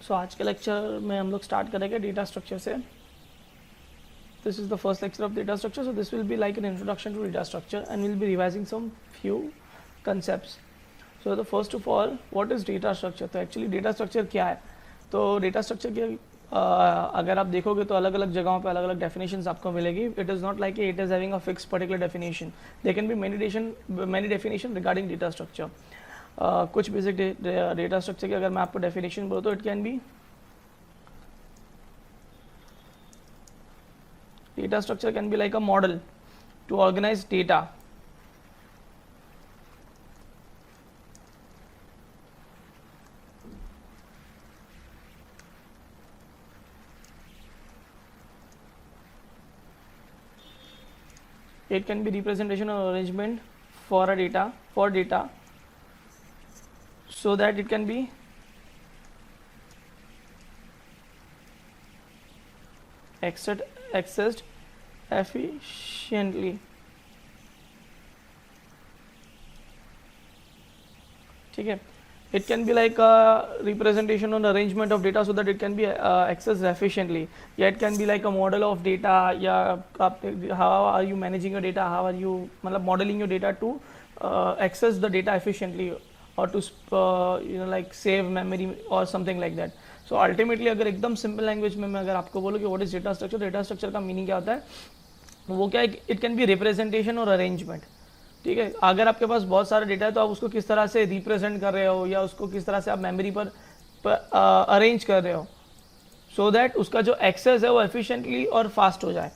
सो आज के लेक्चर में हम लोग स्टार्ट करेंगे डेटा स्ट्रक्चर से. This is the first lecture of data structure, so this will be like an introduction to data structure and we'll be revising some few concepts. So the first of all, what is data structure? तो actually data structure क्या है? तो data structure के अगर आप देखोगे तो अलग अलग जगहों पे अलग अलग definitions आपको मिलेगी. It is not like it is having a fixed particular definition. There can be many definition regarding data structure. कुछ basic data structure की अगर मैं आपको definition बोलूँ तो it can be data structure can be like a model to organize data. It can be representation or arrangement for data so that it can be accessed efficiently. ठीक है. It can be like a representation or arrangement of data so that it can be accessed efficiently. Yeah, it can be like a model of data. Yeah, how are you managing your data? How are you modeling your data to access the data efficiently or to like save memory or something like that. So ultimately अगर एकदम simple language में मैं अगर आपको बोलूँ कि what is data structure का meaning क्या होता है, वो क्या है, इट कैन बी रिप्रेजेंटेशन और अरेंजमेंट. ठीक है. अगर आपके पास बहुत सारा डेटा है तो आप उसको किस तरह से रिप्रेजेंट कर रहे हो या उसको किस तरह से आप मेमोरी पर अरेंज कर रहे हो सो दैट उसका जो एक्सेस है वो एफिशिएंटली और फास्ट हो जाए.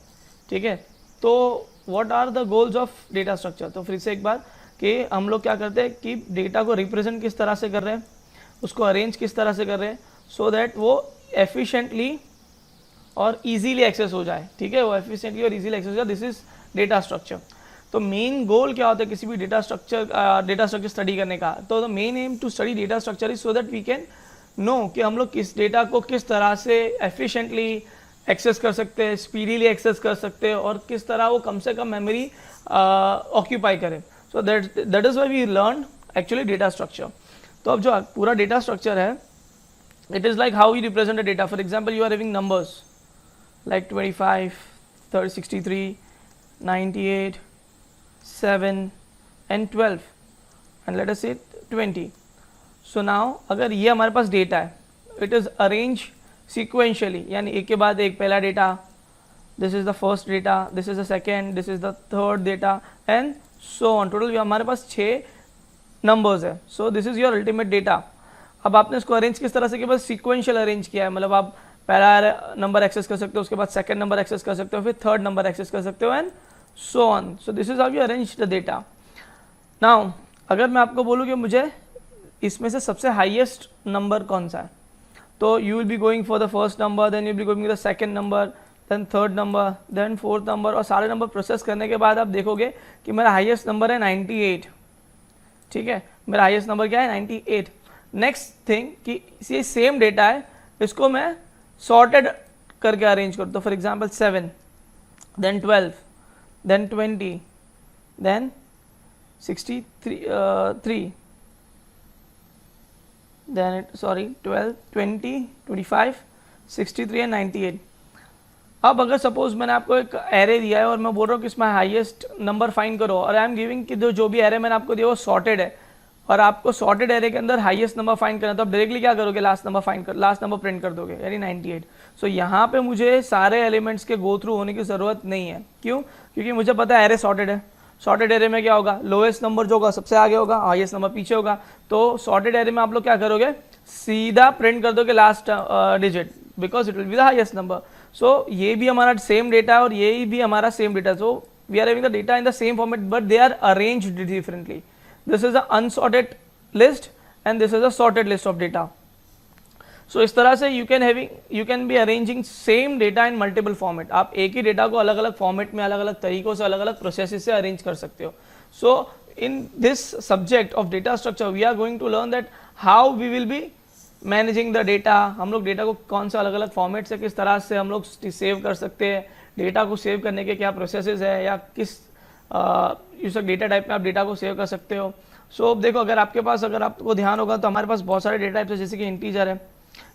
ठीक है. तो what are the goals of data structure. तो फिर से एक बार कि हम लोग क्या करते हैं कि डेटा को रिप्रेजेंट किस तरह से कर रहे हैं, उसको अरेंज किस तरह से कर रहे हैं सो दैट वो एफिशिएंटली और इजीली एक्सेस हो जाए. ठीक है. वो एफिशिएंटली और इजीली एक्सेस हो जाए. This is data structure. तो मेन गोल क्या होता है किसी भी डेटा स्ट्रक्चर स्टडी करने का. तो the main aim to study data structure is so that we can know कि हम लोग किस डेटा को किस तरह से एफिशिएंटली एक्सेस कर सकते हैं, स्पीडीली एक्सेस कर सकते हैं और किस तरह वो कम से कम मेमोरी ऑक्यूपाई करें. So that is why we learn actually data structure. तो अब जो पूरा डेटा स्ट्रक्चर है, it is like how you represent the data. For example, you are having numbers like 25, 30, 63, 98, 7 and 12 and let us say 20. So now अगर ये हमारे पास data है, it is arranged sequentially, यानी एक के बाद एक. पहला data, this is the first data, this is the second, this is the third data and so on. Total हमारे पास 6 numbers है. So this is your ultimate data. अब आपने इसको अरेंज किस तरह से, कि बस सीक्वेंशियल अरेंज किया है. मतलब आप पहला नंबर एक्सेस कर सकते हो, उसके बाद सेकंड नंबर एक्सेस कर सकते हो, फिर थर्ड नंबर एक्सेस कर सकते हो and so on. So this is how you arrange the data. Now अगर मैं आपको बोलूँ कि मुझे इसमें से सबसे हाईएस्ट नंबर कौन सा है, तो you will be going for the first number, then you will be going the second number, then third number, then fourth number और सारे नंबर प्रोसेस करने के बाद आप देखोगे कि मेरा हाईएस्ट नंबर है 98. ठीक है. मेरा हाईएस्ट नंबर क्या है, 98. नेक्स्ट थिंग कि ये सेम डेटा है, इसको मैं सॉर्टेड करके अरेंज करता हूँ. For example 7, then 12, then 20, then 63, then 12, 20, 25, 63 and 98. अब अगर सपोज मैंने आपको एक एरे दिया है और मैं बोल रहा हूँ कि इसमें हाईएस्ट नंबर फाइंड करो और आई एम गिविंग कि जो भी एरे मैंने आपको दिया वो सॉर्टेड है और आपको सॉर्टेड एरे के अंदर हाईएस्ट नंबर फाइंड करना, तो आप डायरेक्टली क्या करोगे, लास्ट नंबर प्रिंट कर दोगे, यानी 98. सो यहाँ पे मुझे सारे एलिमेंट्स के गो थ्रू होने की ज़रूरत नहीं है. क्यों? क्योंकि मुझे पता है एरे सॉर्टेड है. सॉर्टेड एरे में क्या होगा, लोएस्ट नंबर जो होगा सबसे आगे होगा, हाईएस्ट नंबर पीछे होगा. तो सॉर्टेड एरे में आप लोग क्या करोगे, सीधा प्रिंट कर दोगे last digit, because it will be the highest number. So ये भी हमारा सेम डेटा है और ये भी हमारा same data. So we are having the data in the same format but they are arranged differently. This is an unsorted list and this is a sorted list of data. So इस तरह से you can be arranging same data in multiple format. आप एक ही data को अलग अलग format में अलग अलग तरीकों से अलग अलग प्रोसेस से अरेंज कर सकते हो. So in this subject of data structure we are going to learn that how we will be managing the data. हम लोग डेटा को कौन सा अलग अलग फॉर्मेट से किस तरह से हम लोग सेव कर सकते हैं, डेटा को सेव करने के क्या प्रोसेसेस है या किस डेटा टाइप में आप डेटा को सेव कर सकते हो. सो देखो अगर आपके पास, अगर आपको ध्यान होगा तो हमारे पास बहुत सारे डेटा टाइप्स है, जैसे कि इंटीजर है,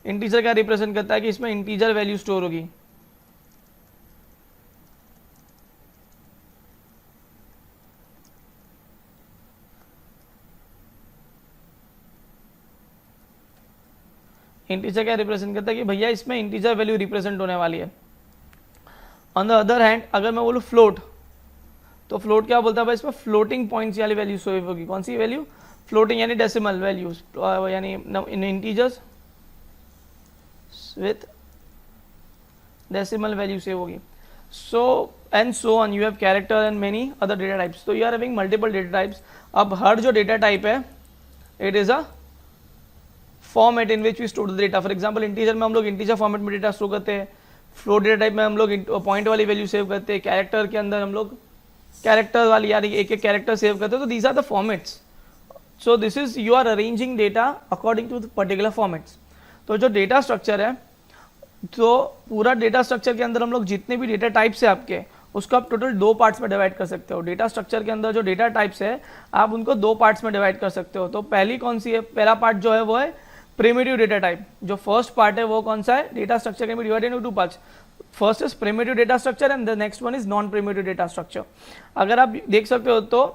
इंटीजर क्या रिप्रेजेंट करता है कि इसमें इंटीजर वैल्यू स्टोर होगी। इंटीजर क्या रिप्रेजेंट करता है कि भैया इसमें इंटीजर वैल्यू रिप्रेजेंट होने वाली है। ऑन द अदर हैंड अगर मैं बोलूँ फ्लोट, तो फ्लोट क्या बोलता है भाई, इसमें फ्लोटिंग पॉइंट्स वाली वैल्यू शो होगी। कौन सी वैल्यू? फ्लोटिंग यानी डेसिमल वैल्यूज, यानी इन integers with decimal value save होगी। so and so on, you have character and many other data types, so you are having multiple data types। अब हर जो डेटा टाइप है it is a format in which we store the data। for example integer में हम लोग integer format में data store करते हैं, float data type में हम लोग पॉइंट वाली वैल्यू सेव करते हैं, कैरेक्टर के अंदर हम लोग कैरेक्टर वाली यानी एक एक कैरेक्टर सेव करते हैं। तो these are the formats. So this is you are arranging data according to particular formats. तो जो डेटा स्ट्रक्चर है, तो पूरा डेटा स्ट्रक्चर के अंदर हम लोग जितने भी डेटा टाइप्स है आपके, उसको आप टोटल दो पार्ट्स में डिवाइड कर सकते हो। डेटा स्ट्रक्चर के अंदर जो डेटा टाइप्स है आप उनको दो पार्ट्स में डिवाइड कर सकते हो। तो पहली कौन सी है? पहला पार्ट जो है वो है प्रिमिटिव डेटा टाइप। जो फर्स्ट पार्ट है वो कौन सा है? Data structure can be divided into two parts. First is primitive data structure and the next one is non primitive data structure. अगर आप देख सकते हो तो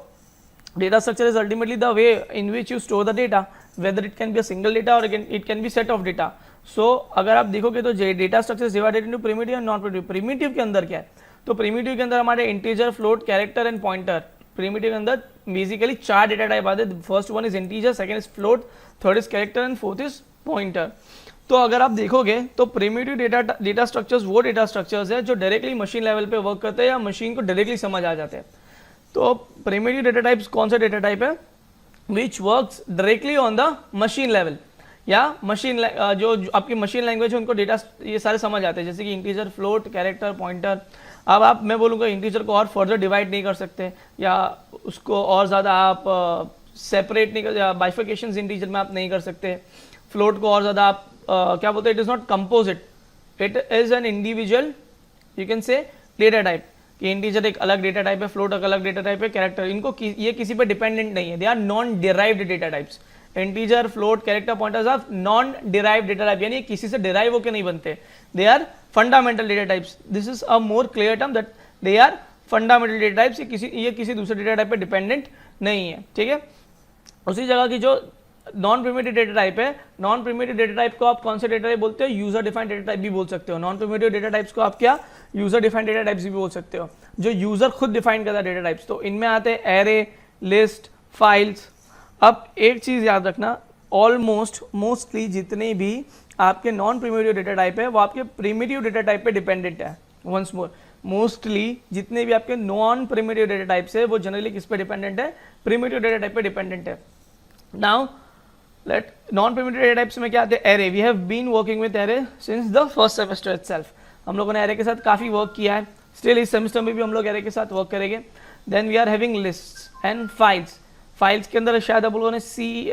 data structure is ultimately the way in which you store the data, whether it can be a single data और it can be set of data. सो अगर आप देखोगे तो data structure divided into primitive and non primitive. Primitive के अंदर क्या है? तो प्रिमिटिव के अंदर हमारे integer, float, character and pointer. Primitive के अंदर बेसिकली चार डेटा टाइप आते हैं। First one is integer, second is float, third is character and fourth is pointer. तो अगर आप देखोगे तो प्रिमिटिव डेटा स्ट्रक्चर्स वो डेटा स्ट्रक्चर्स है जो डायरेक्टली मशीन लेवल पे वर्क करते हैं या मशीन को डायरेक्टली समझ आ जाते हैं। तो प्रिमिटिव डेटा टाइप्स कौन सा डेटा टाइप है? Which works directly on the machine level, या मशीन जो आपकी मशीन लैंग्वेज है उनको डेटा ये सारे समझ आते हैं, जैसे कि इंटीजर, फ्लोट, कैरेक्टर, पॉइंटर। अब आप मैं बोलूँगा इंटीजर को और फर्दर डिवाइड नहीं कर सकते या उसको और ज़्यादा आप सेपरेट नहीं कर, बाइफिकेशंस इंटीजर में आप नहीं कर सकते। फ्लोट को और ज़्यादा आप क्या बोलते हैं? It is not composite, it is an individual you can say data type. कि इंटीजर एक अलग डेटा टाइप है, फ्लोट एक अलग डेटा टाइप है, कैरेक्टर इनको ये किसी पे डिपेंडेंट नहीं है, they are non derived data types. Integer, float, character, pointers are non derived data type, यानी किसी से डिराइव होकर नहीं बनते, they are fundamental data types. This is a more clear term that they are fundamental data types. ये किसी दूसरे data type पे डिपेंडेंट नहीं है, ठीक है। उसी जगह की जो नॉन प्रिमिटिव डेटा टाइप है, नॉन प्रिमिटिव डेटा टाइप को आप कौन से डेटा टाइप बोलते हो? यूजर डिफाइंड डेटा टाइप भी बोल सकते हो। नॉन प्रिमिटिव डेटा टाइप्स को आप क्या यूजर डिफाइंड डेटा टाइप्स भी बोल सकते हो, जो यूजर खुद डिफाइन करता है डेटा टाइप्स। तो इनमें आते हैं एरे, लिस्ट, फाइल्स। अब एक चीज याद रखना, मोस्टली जितने भी आपके नॉन प्रिमिटिव डेटा टाइप है वो आपके प्रिमिटिव डेटा टाइप पे डिपेंडेंट है। वंस मोर, मोस्टली जितने भी आपके नॉन प्रिमिटिव डेटा टाइप्स है वो जनरली किस पे डिपेंडेंट है? प्रिमिटिव डेटा टाइप पे डिपेंडेंट है। Now let non primitive data types में क्या आते हैं? Array. We have been working with array since the first semester itself. हम लोगों ने एरे के साथ काफी वर्क किया है, स्टिल इस सेमेस्टर में भी हम लोग एरे के साथ वर्क करेंगे। Then we are having lists and files. Files के अंदर शायद आप लोगों ने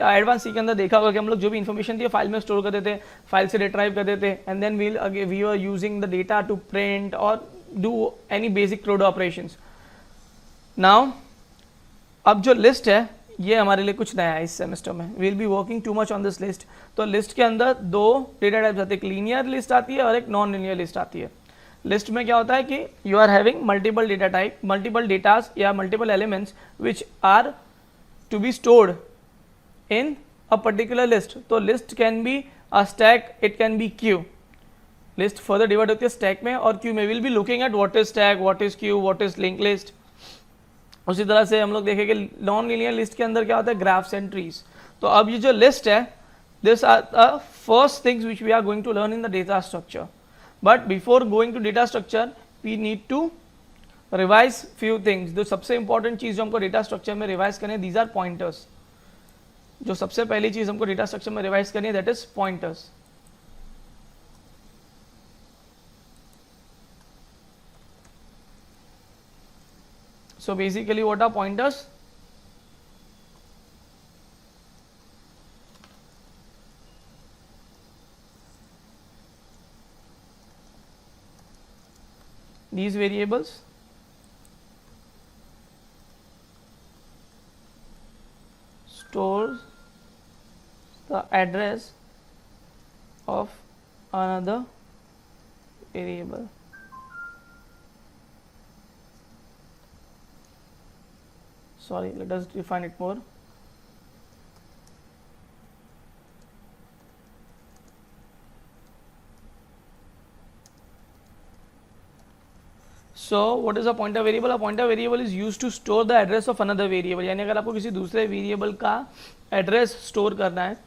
एडवांस सी के अंदर देखा होगा कि हम लोग जो भी इन्फॉर्मेशन थी फाइल में स्टोर कर देते, फाइल से रिट्राइव कर देते, and then we are using the data to print और do any basic crud operations. Now अब जो लिस्ट है ये हमारे लिए कुछ नया है इस सेमेस्टर में। We will be working too much on this list. तो लिस्ट के अंदर दो डेटा टाइप्स आते हैं, एक लीनियर लिस्ट आती है और एक नॉन लीनियर लिस्ट आती है। लिस्ट में क्या होता है कि you are having multiple data type, multiple datas या multiple elements which are to be stored in a particular list। तो list can be a stack, it can be queue। list further divide होती है stack में और queue में। we'll be looking at what is stack, what is queue, what is linked list। उसी तरह से हम लोग देखेंगे नॉन लीनियर लिस्ट के अंदर क्या होता है? Graphs and trees. तो अब ये जो लिस्ट है, this are the first things which we are going to learn in the data structure. But before going to data structure we need to revise few things. जो सबसे important चीज जो हमको डेटा स्ट्रक्चर में revise करनी है, these are pointers. जो सबसे पहली चीज हमको डेटा स्ट्रक्चर में रिवाइज करनी है that is pointers. So basically what are pointers? these variables stores the address of another variable. Sorry, let us define it more. So what is a pointer variable? A pointer variable is used to store the address of another variable. यानी अगर आपको किसी दूसरे variable का address store करना है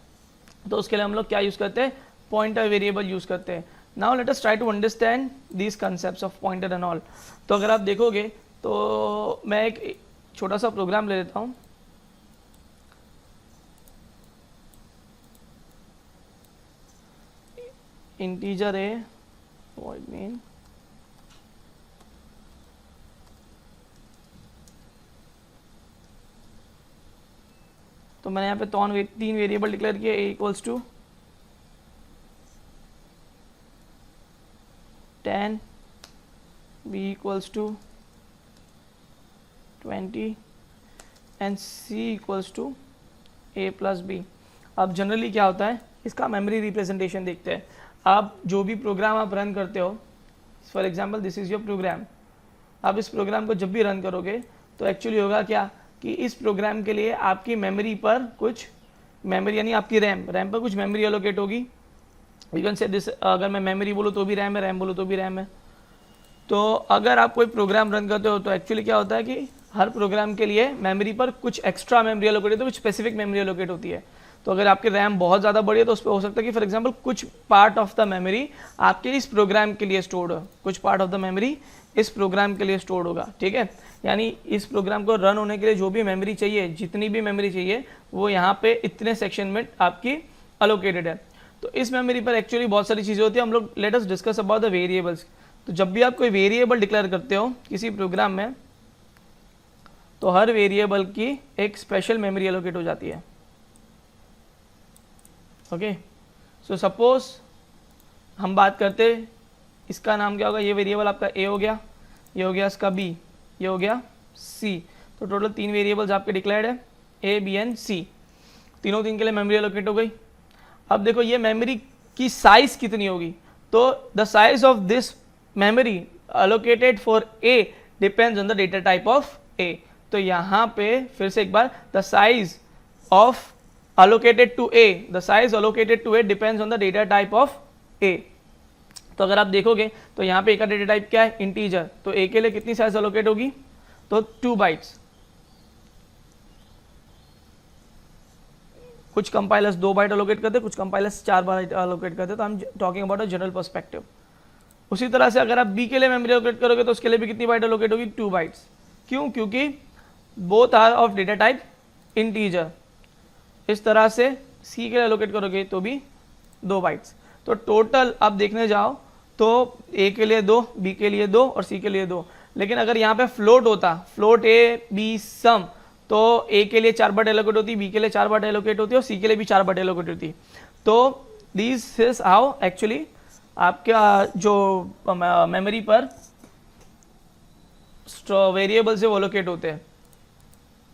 तो उसके लिए हम लोग क्या यूज़ करते हैं? पॉइंटर वेरिएबल यूज़ करते हैं. Now let us try to understand these concepts of pointer and all. तो अगर आप देखोगे तो मैं एक छोटा सा प्रोग्राम ले लेता हूँ. इंटीजर ए void main, तो मैंने यहाँ पे तीन वेरिएबल डिक्लेयर किए. A equals to 10, B equals to 20 and C equals to A plus B. अब जनरली क्या होता है, इसका मेमोरी रिप्रेजेंटेशन देखते हैं. आप जो भी प्रोग्राम आप रन करते हो, for example this is your program. आप इस प्रोग्राम को जब भी रन करोगे तो एक्चुअली होगा क्या कि इस प्रोग्राम के लिए आपकी मेमोरी पर कुछ मेमोरी यानी आपकी रैम पर कुछ मेमोरी एलोकेट होगी. यू कैन से दिस, अगर मैं मेमोरी बोलूँ तो भी रैम है, रैम बोलूँ तो भी रैम है. तो अगर आप कोई प्रोग्राम रन करते हो तो एक्चुअली क्या होता है कि हर प्रोग्राम के लिए मेमोरी पर कुछ एक्स्ट्रा मेमोरी एलोकेट होती है, कुछ स्पेसिफिक मेमोरी एलोकेट होती है. तो अगर आपकी रैम बहुत ज़्यादा बड़ी है तो उस पर हो सकता है कि फॉर एग्जांपल कुछ पार्ट ऑफ द मेमोरी आपके इस प्रोग्राम के लिए स्टोर्ड हो, कुछ पार्ट ऑफ द मेमोरी इस प्रोग्राम के लिए स्टोर्ड होगा. ठीक है, यानी इस प्रोग्राम को रन होने के लिए जो भी मेमोरी चाहिए, जितनी भी मेमोरी चाहिए, वो यहाँ पे इतने सेक्शन में आपकी अलोकेटेड है. तो इस मेमोरी पर एक्चुअली बहुत सारी चीज़ें होती है. हम लोग let us discuss about the variables. तो जब भी आप कोई वेरिएबल डिक्लेयर करते हो किसी प्रोग्राम में तो हर वेरिएबल की एक स्पेशल मेमोरी एलोकेट हो जाती है. ओके, सो सपोज हम बात करते, इसका नाम क्या होगा, ये वेरिएबल आपका ए हो गया, ये हो गया इसका बी, ये हो गया सी. तो टोटल 3 वेरिएबल्स आपके डिक्लेयर्ड है, ए बी एंड सी. तीनों के लिए मेमोरी एलोकेट हो गई. अब देखो ये मेमोरी की साइज कितनी होगी. तो the size of this memory allocated for A depends on the data type of A. तो यहाँ पे फिर से एक बार, the size of allocated to A, the size allocated to A depends on the data type of A. तो अगर आप देखोगे तो यहाँ पे A का डेटा टाइप क्या है, इंटीजर. तो A के लिए कितनी साइज अलोकेट होगी, तो 2 बाइट्स. कुछ कंपाइलर्स 2 बाइट अलोकेट करते, कुछ कंपाइलर्स 4 बाइट अलोकेट करते. तो I am talking about a general perspective. उसी तरह से अगर आप B के लिए मेमोरी अलोकेट करोगे तो उसके लिए भी कितनी बाइट अलोकेट होगी, 2 बाइट्स. क्यों, क्योंकि both are of data type integer. इस तरह से सी के लिए एलोकेट करोगे तो भी 2 बाइट्स. तो टोटल आप देखने जाओ तो ए के लिए 2, बी के लिए 2 और सी के लिए 2. लेकिन अगर यहाँ पे फ्लोट होता, फ्लोट ए बी सम, तो ए के लिए 4 बाइट एलोकेट होती, बी के लिए 4 बाइट एलोकेट होती और सी के लिए भी 4 बाइट एलोकेट होती. तो दिस इज हाउ एक्चुअली आपका जो मेमोरी पर वेरिएबल से वो एलोकेट होते हैं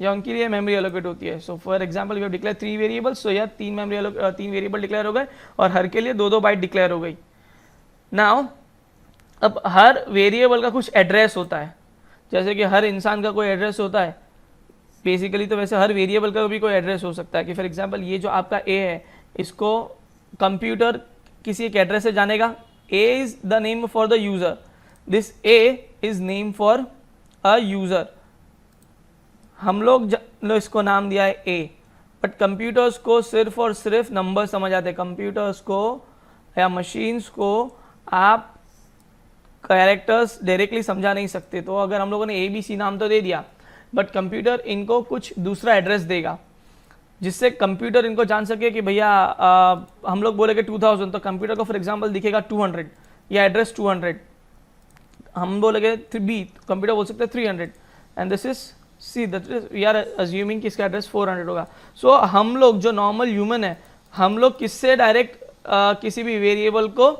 या उनके लिए मेमोरी एलोकेट होती है. So for example we have declare 3 variables. So या 3 वेरिएबल डिक्लेयर हो गए और हर के लिए 2-2 बाइट डिक्लेयर हो गई. नाउ अब हर वेरिएबल का कुछ एड्रेस होता है, जैसे कि हर इंसान का कोई एड्रेस होता है बेसिकली. तो वैसे हर वेरिएबल का भी कोई एड्रेस हो सकता है कि फॉर एग्जांपल ये जो आपका ए है, इसको कंप्यूटर किसी एक एड्रेस से जानेगा. A is the name for the user, this A is name for a user. हम लोग इसको नाम दिया है ए, बट कंप्यूटर्स को सिर्फ और सिर्फ नंबर समझ आते हैं. कंप्यूटर्स को या मशीन्स को आप कैरेक्टर्स डायरेक्टली समझा नहीं सकते. तो अगर हम लोगों ने ए बी सी नाम तो दे दिया, बट कंप्यूटर इनको कुछ दूसरा एड्रेस देगा जिससे कंप्यूटर इनको जान सके कि भैया हम लोग बोलेंगे 2000 तो कंप्यूटर को फॉर एग्जांपल दिखेगा 200 या एड्रेस 200. हम बोलेंगे बी, कंप्यूटर बोल सकते हैं 300 and this is c, that is we are assuming कि इसका एड्रेस 400 होगा. सो हम लोग जो नॉर्मल ह्यूमन है, हम लोग किससे डायरेक्ट किसी भी वेरिएबल को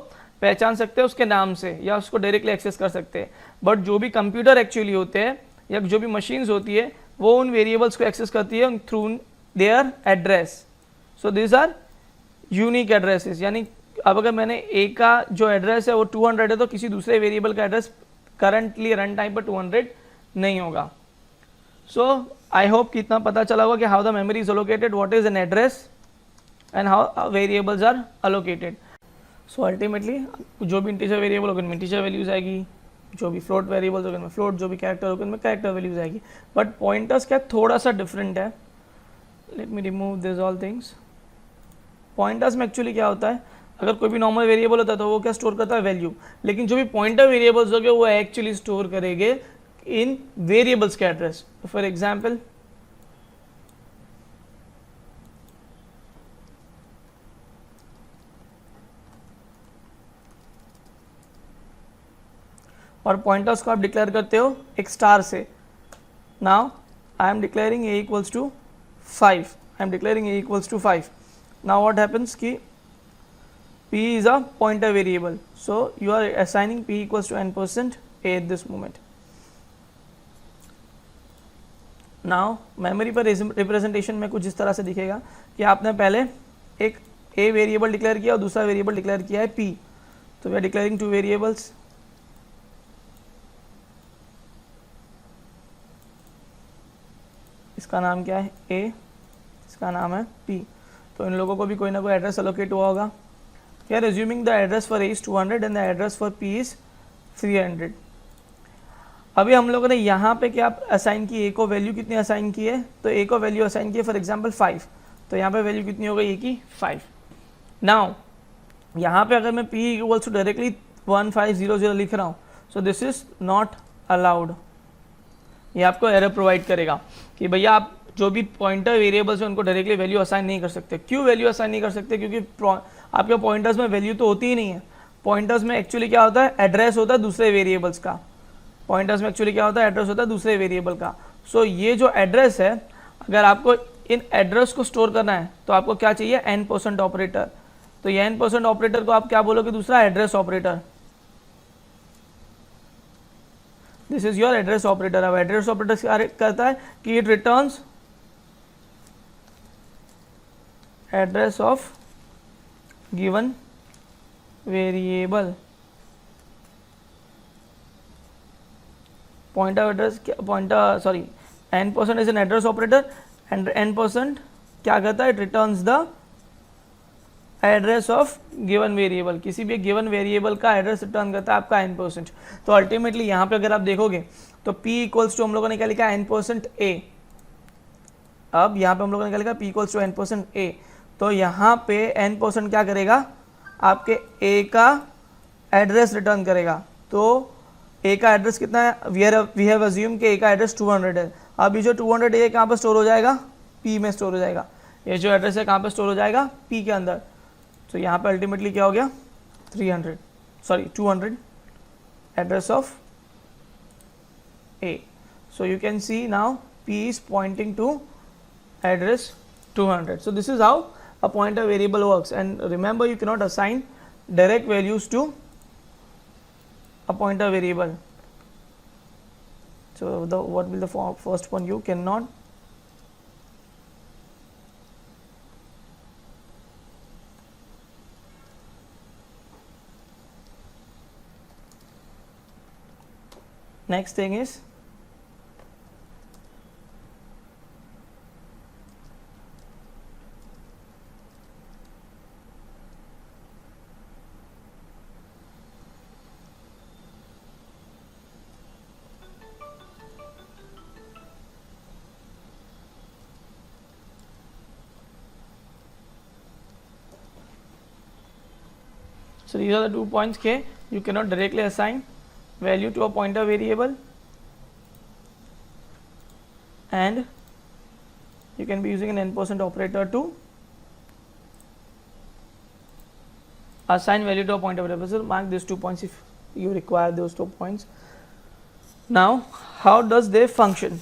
पहचान सकते हैं उसके नाम से या उसको डायरेक्टली एक्सेस कर सकते हैं. बट जो भी कंप्यूटर एक्चुअली होते हैं या जो भी मशीन्स होती है वो उन वेरिएबल्स को एक्सेस करती है through their address. So this are unique addresses, यानी अब अगर मैंने ए का जो एड्रेस है वो 200 है तो किसी दूसरे वेरिएबल का एड्रेस करंटली रन टाइम पर 200 नहीं होगा. सो आई होप कि इतना पता चला होगा कि how the memory is allocated, what is an address and how variables are allocated. So ultimately जो भी इंटीजर वेरिएबल होगा उनमें इंटीजर वैल्यूज आएगी, जो भी फ्लोट वेरिएबल्स होगा उनमें फ्लोट, जो भी कैरेक्टर होगा उनमें कैरेक्टर वैल्यूज आएगी. बट पॉइंटर्स क्या थोड़ा सा डिफरेंट है. Let me remove this all things. Pointers में एक्चुअली क्या होता है, अगर कोई भी नॉर्मल वेरिएबल होता है तो वो क्या स्टोर करता है, वैल्यू. लेकिन जो भी पॉइंटर वेरिएबल्स होंगे वो एक्चुअली स्टोर करेंगे इन वेरिएबल्स के एड्रेस. फॉर एग्जाम्पल और पॉइंटर्स को आप डिक्लेयर करते हो एक स्टार से. Now I am declaring a equals to 5. I am declaring a equals to 5. Now what happens कि p is a pointer variable, so you are assigning p equals to n% a at this moment. Now memory पर representation में कुछ इस तरह से दिखेगा कि आपने पहले एक a वेरिएबल डिक्लेयर किया और दूसरा वेरिएबल डिक्लेयर किया है p. तो we are declaring two variables. इसका नाम क्या है a, इसका नाम है p. तो इन लोगों को भी कोई ना कोई एड्रेस अलोकेट हुआ होगा. We are assuming the address for A is 200 and the address for P is 300. अभी हम लोगों ने यहाँ पे क्या असाइन की, A को वैल्यू कितनी असाइन की है, तो A को वैल्यू असाइन की है फॉर एग्जांपल 5. तो यहाँ पे वैल्यू कितनी हो गई A की 5. नाउ यहाँ पे अगर मैं P इक्वल्स टू डायरेक्टली 1500 लिख रहा हूँ, सो दिस इज नॉट अलाउड. ये आपको एरर प्रोवाइड करेगा कि भैया आप जो भी पॉइंटर वेरिएबल्स हैं उनको डायरेक्टली वैल्यू असाइन नहीं कर सकते. क्यों वैल्यू असाइन नहीं कर सकते? क्योंकि आपके पॉइंटर्स में वैल्यू तो होती ही नहीं है. पॉइंटर्स में एक्चुअली क्या होता है, एड्रेस होता है दूसरे वेरिएबल्स का. पॉइंटर्स में एक्चुअली क्या होता है, एड्रेस होता है दूसरे वेरिएबल का. सो ये जो एड्रेस है, अगर आपको इन एड्रेस को स्टोर करना है तो आपको क्या चाहिए, n% ऑपरेटर. तो ये n% ऑपरेटर को आप क्या बोलोगे, दूसरा address operator. This is your address operator. अब एड्रेस ऑपरेटर क्या करता है कि it returns address of given variable. Pointer address, pointer sorry, n% is an address operator and n% क्या करता है, it returns the address of given variable. किसी भी given variable का एड्रेस रिटर्न करता है आपका n%. तो अल्टीमेटली यहाँ पे अगर आप देखोगे तो p इक्वल्स टू हम लोगों ने क्या लिखा, n% a. अब यहाँ पे हम लोगों ने क्या लिखा, p equals to n% a. तो यहाँ पे n% क्या करेगा, आपके a का एड्रेस रिटर्न करेगा. तो a का एड्रेस कितना है, वी हैव अज्यूम कि a का एड्रेस 200 है. अभी जो 200 है कहाँ पर स्टोर हो जाएगा, p में स्टोर हो जाएगा. ये जो एड्रेस है कहाँ पर स्टोर हो जाएगा, p के अंदर. तो यहाँ पे अल्टीमेटली क्या हो गया, 200 address of a. So you can C now p is pointing to address 200. So this is how a pointer variable works, and remember you cannot assign direct values to a pointer variable. So what will the first one, you cannot next thing is so these are the 2 points K. You cannot directly assign value to a pointer variable, and you can be using an n% operator to assign value to a pointer variable. So mark these 2 points if you require those 2 points. Now how does they function?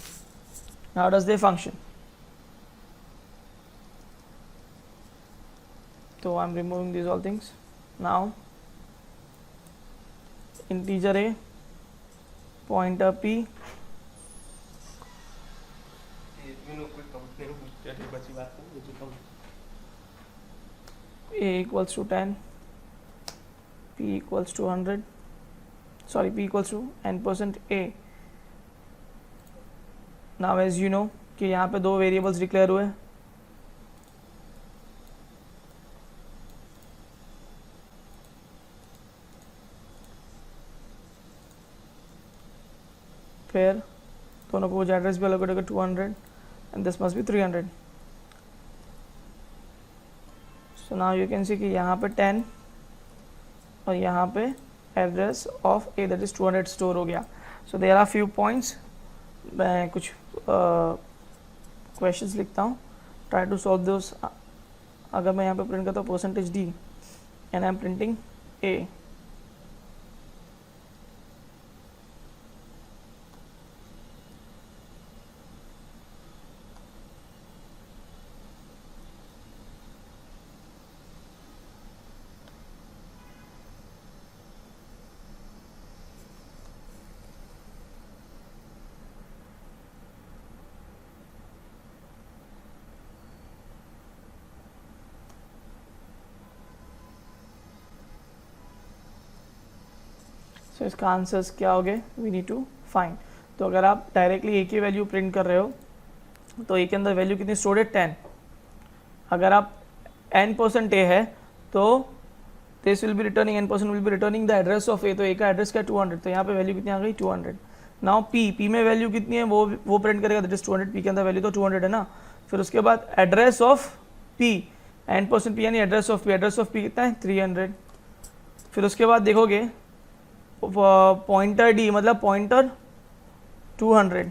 So I am removing these all things. Now integer a, pointer p, a equals to 10, p equals to 100, sorry, p equals to n% a. Now as you know कि यहाँ पे दो variables declare हुए, फिर दोनों को address भी अलग होगा 200 and this must be 300. So now you can see कि यहाँ पे 10 और यहाँ पे address of a that is 200 store हो गया. So there are few points. मैं कुछ क्वेश्चंस लिखता हूँ, ट्राई टू सॉल्व दोस. अगर मैं यहाँ पे प्रिंट करता हूँ percentage D and I am printing A, so इसका आंसर्स क्या हो गए, वी नीड टू फाइंड. तो अगर आप डायरेक्टली ए की वैल्यू प्रिंट कर रहे हो तो ए के अंदर वैल्यू कितनी स्टोर्ड है 10. अगर आप n% ए है तो this will be returning n% will be returning the address of A. तो ए का एड्रेस क्या 200, तो यहाँ पे वैल्यू कितनी आ गई 200. नाउ पी में वैल्यू कितनी है वो प्रिंट करेगा दैट इज 200. पी के अंदर वैल्यू तो 200 है ना. फिर उसके बाद address of P, n% P यानी address of P. Address of P कितना है 300. फिर उसके बाद देखोगे पॉइंटर डी मतलब पॉइंटर 200.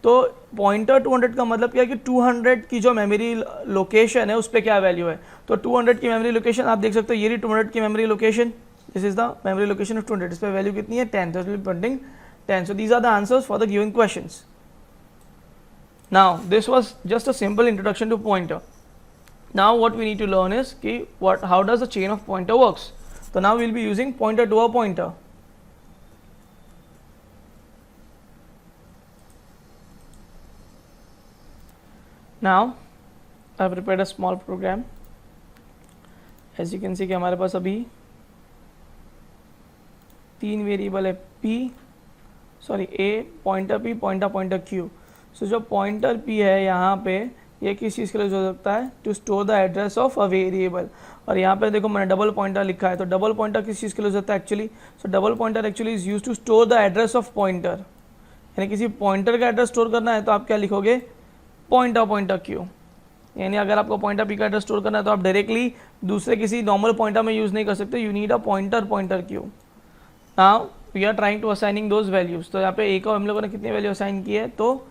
तो पॉइंटर 200 का मतलब क्या है कि 200 की जो मेमोरी लोकेशन है उस पर क्या वैल्यू है. तो 200 की मेमोरी लोकेशन आप देख सकते हो, ये 200 की memory location, this is the memory location of 200. इस पर वैल्यू कितनी है 10, तो it will be printing 10. So these are the answers for the given questions. Now this was just a simple introduction to pointer. Now what we need to learn is कि what how does the chain of pointer works. तो now we will be using pointer to a pointer. Now I have prepared a small program. As you can see कि हमारे पास अभी 3 variable है a, pointer p, pointer q. सो जो pointer p है यहाँ पे ये किस चीज़ के लिए हो सकता है, to store the address of a variable. और यहाँ पे देखो मैंने डबल पॉइंटर लिखा है, तो डबल पॉइंटर किस चीज़ के लिए हो सकता है actually. So double pointer actually is use to store the address of pointer. यानी किसी पॉइंटर का एड्रेस स्टोर करना है तो आप क्या लिखोगे, पॉइंटर क्यू. यानी अगर आपको पॉइंटर पी का एड्रेस स्टोर करना है तो आप डायरेक्टली दूसरे किसी नॉर्मल पॉइंटर में यूज़ नहीं कर सकते, you need a pointer q. Now we are trying to assigning those values. तो यहाँ पे ए को हम लोगों ने कितनी वैल्यू असाइन की है, तो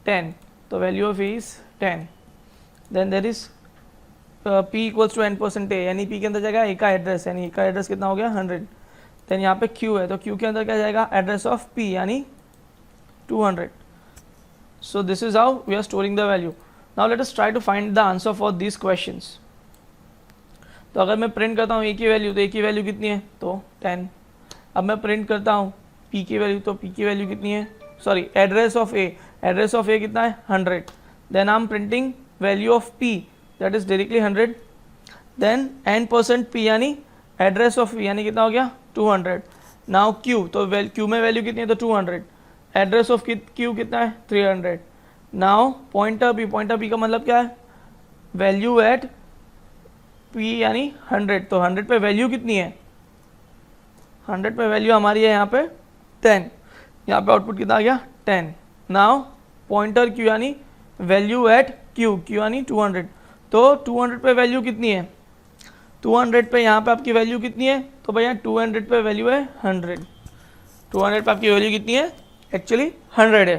10. तो value of a is 10. Then there is p equals to n% a, यानी पी के अंदर जाएगा ए का एड्रेस, यानी ए का एड्रेस कितना हो गया 100. देन यहाँ पे क्यू है, तो क्यू के अंदर क्या जाएगा, एड्रेस ऑफ पी यानी 200. So this is how we are storing the value. Now let us try to find the answer for these questions. तो अगर मैं प्रिंट करता हूँ ए की वैल्यू, तो ए की वैल्यू कितनी है, तो 10. अब मैं प्रिंट करता हूँ पी की वैल्यू, तो पी की वैल्यू कितनी है, sorry address of A, address of A कितना है 100. Then I am printing value of P that is directly 100. देन n% पी यानी एड्रेस ऑफ पी यानी कितना हो गया 200. नाउ क्यू, तो क्यू में वैल्यू कितनी है, तो 200. एड्रेस ऑफ क्यू कितना है 300. नाउ पॉइंटर पी का मतलब क्या है, वैल्यू एट पी यानी 100. तो 100 पे वैल्यू कितनी है, 100 पे वैल्यू हमारी है यहाँ पे 10. यहाँ पे आउटपुट कितना आ गया 10. नाउ पॉइंटर क्यू यानी वैल्यू एट क्यू यानी 200. तो 200 पे वैल्यू कितनी है, 200 पे यहाँ पे आपकी वैल्यू कितनी है, तो भैया 200 पे वैल्यू है 100. 200 पे आपकी वैल्यू कितनी है, एक्चुअली 100 है,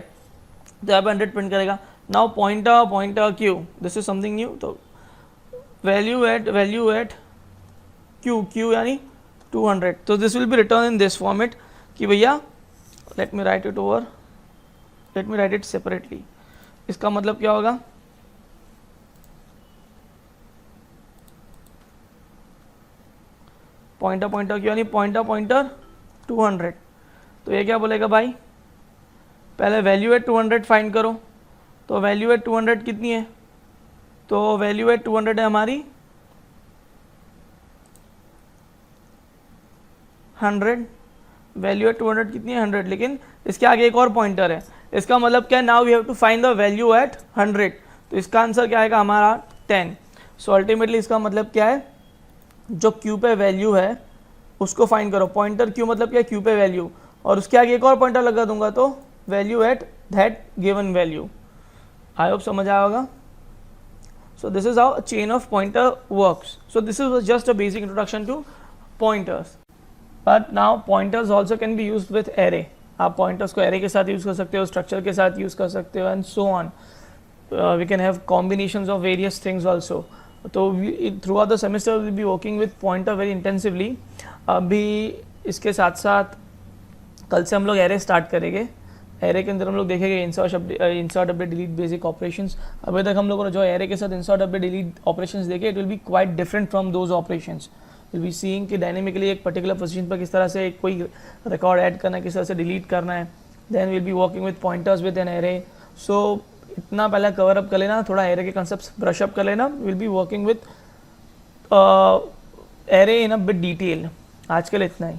तो यहाँ पे 100 प्रिंट करेगा. Now pointer Q, this is something new. तो वैल्यू एट क्यू यानी 200. तो this will B return in this format कि भैया let me right it separately. इसका मतलब क्या होगा, पॉइंटर क्यू यानी पॉइंटर 200. तो ये क्या बोलेगा भाई, पहले वैल्यू एट 200 फाइंड करो. तो वैल्यू एट 200 कितनी है, तो वैल्यू एट 200 है हमारी 100, वैल्यू एट 200 कितनी है 100, लेकिन इसके आगे एक और पॉइंटर है, इसका मतलब क्या है, now we have to find the value at 100, तो इसका आंसर क्या आएगा हमारा 10। सो अल्टीमेटली इसका मतलब क्या है, जो क्यू पे वैल्यू है उसको फाइंड करो, पॉइंटर क्यू मतलब क्या है, क्यू पे वैल्यू, और उसके आगे एक और पॉइंटर लगा दूंगा तो value at that given value. I hope समझ आया होगा। So this is how a chain of pointer works. So this is just a basic introduction to pointers. But now pointers also can be used with array. आप pointers को array के साथ use कर सकते हो, structure के साथ use कर सकते हो, and so on. We can have combinations of various things also. तो throughout the semester we will be working with pointer very intensively. अभी इसके साथ साथ कल से हम लोग array start करेंगे। एरे के अंदर हम लोग देखेंगे insert update delete basic operations. अभी तक हम लोगों ने जो एरे के साथ इंसर्ट अपडेट डिलीट ऑपरेशंस देखे, it will B quite different from those operations. Will be seeing कि डायनेमिकली एक पर्टिकुलर पोजीशन पर किस तरह से कोई रिकॉर्ड ऐड करना है, किस तरह से डिलीट करना है। Then will be working with pointers with an array. So इतना पहले कवर अप कर लेना, थोड़ा एरे के कंसेप्ट ब्रश अप कर लेना। Will be working with array in a bit detail. आज के लिए इतना ही।